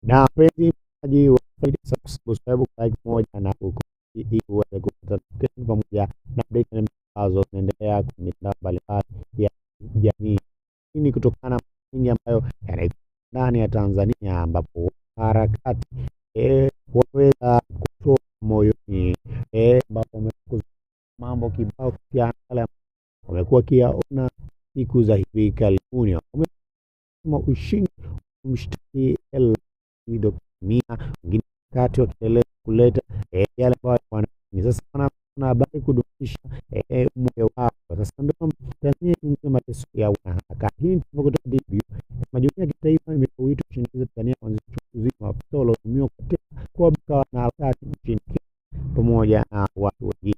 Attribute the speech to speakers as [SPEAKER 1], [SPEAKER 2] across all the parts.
[SPEAKER 1] Na mpenzi mtazamaji wa Faida, subscribe, like moja na ili uweze kupata notification pamoja na update ambazo zinaendelea kwenye mitandao mbalimbali ya jamii. Hii ni kutokana na mengi ambayo yanaendelea ndani ya Tanzania, ambapo harakati waweza kutoa moyoni ambapo wamekuwa mambo kibao ya yale wamekuwa kiaona siku za hivi karibuni. Wamesema ushindi mshtaki Dr. Samia, wengine kati wakieleza kuleta yale ambayo sasa wana habari kudumisha umoja wao. Sasa ndio Tanzania ni mateso ya wanaharakati. Hii ni kutoka DW. Majumuiya ya kitaifa imetoa wito kushinikiza Tanzania kuanzisha uchunguzi wa maafisa waliotuhumiwa kwa wanaharakati nchini pamoja na watu wengine.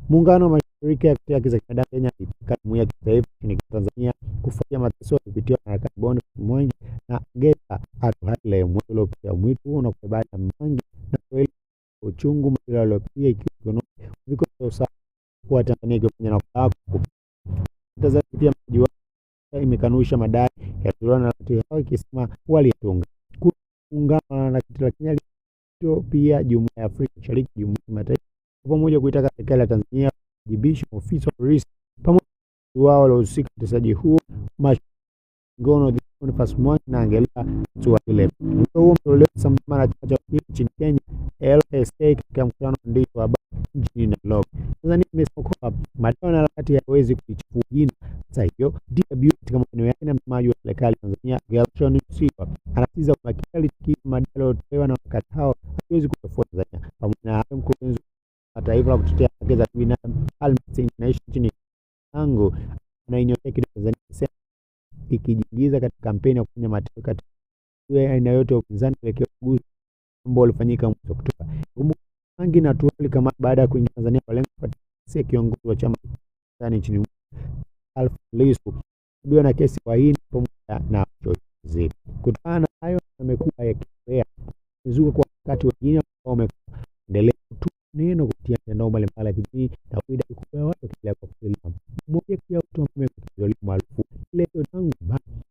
[SPEAKER 1] Muungano wa mashirika ya kutetea haki za binadamu Kenya ilitaka jumuiya ya kitaifa kushinikiza Tanzania kufuatia mateso yaliyopitiwa na harakati Boniface Mwangi na Geta Atuhaire uliopita mwito na kubali Mwangi na kweli uchungu masuala yaliyopitia ikiwa viko sawa kwa Tanzania kufanya na kwa Tanzania pia mji wake imekanusha madai ya Turuana na watu hao ikisema walitunga kuungana na kitila Kenya pia Jumuiya ya Afrika Mashariki, Jumuiya ya Mataifa pamoja kuitaka serikali ya Tanzania kujibisha ofisi wa polisi pamoja wao waliohusika utesaji huo ngono Boniface Mwangi na Angela Atuhaire. Huo mtoleo sambamba na chama cha wakili nchini Kenya LSK katika mkutano wa habari nchini Nairobi. Tanzania imesema kwamba madai na harakati hawezi kuichukua jina. Sasa hiyo DW katika maneno yake na msemaji wa serikali Tanzania Gershon Msigwa anasisitiza kwamba kile madai yaliyotolewa na wakati hao hawezi kutofuata Tanzania. Pamoja na hapo, mkurugenzi wa taifa la kutetea haki za binadamu Amnesty International nchini Tango anainyotea Tanzania ikijiingiza katika kampeni ya kufanya matendo katika aina yote ya upinzani kuelekea uchaguzi ambao ulifanyika mwezi Oktoba. Mwangi na Atuhaire kama baada ya kuingia Tanzania kwa lengo kupatia kiongozi wa chama cha nchini Alpha Lissu bila na kesi kwa hii pamoja na uchochezi. Kutokana na hayo yamekuwa yakiendelea kuzuka kwa wakati wengine ambao wameendelea kutoa neno kupitia mitandao mbalimbali ya kijamii na kuida kubwa watu kila kwa kila mmoja pia watu wamekuwa maarufu leo tangu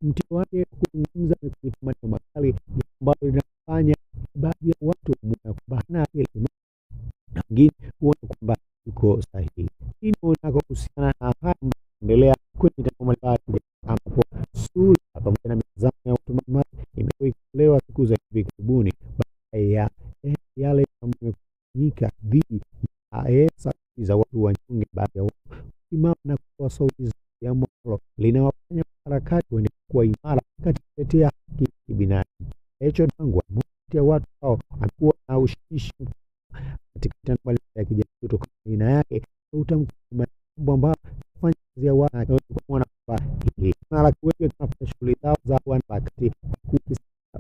[SPEAKER 1] mtu wake kuzungumza kwa maneno makali ambayo linafanya baadhi ya watu kubana ile na wengine kuona kwamba yuko sahihi. Hii ndio kuhusiana na haya endelea kwenye mitandao mbalimbali ambapo sura pamoja na mtazamo ya watu mbalimbali imekuwa ikitolewa siku za hivi karibuni baada ya yale ambayo yamefanyika dhidi ya sauti za watu wanyonge, baadhi ya watu simama na kutoa sauti za jambo linawafanya harakati kuendelea kuwa imara katika kutetea haki za binadamu. Hicho tangu ya watu hao anakuwa na ushawishi katika mitandao mbalimbali ya kijamii kutoka aina yake utamkumbuka mambo ambayo kufanya kazi ya watu kuona kwa hili na la kuweka tunafanya shughuli zao za wanaharakati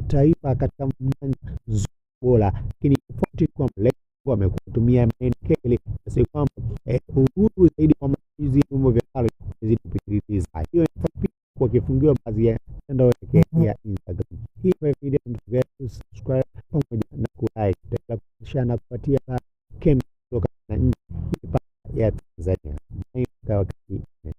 [SPEAKER 1] taifa katika mnyanzo bora, lakini tofauti kwa mlengo wamekutumia maneno kali kiasi kwamba uhuru zaidi kwa matumizi ya vyombo vya habari zidi kupitiliza. Hiyo ni kwa kifungiwa baadhi ya mitandao ya Instagram. Hii ni video mtu subscribe pamoja na kulike, kushare na kupatia kemi kutoka nje ya Tanzania.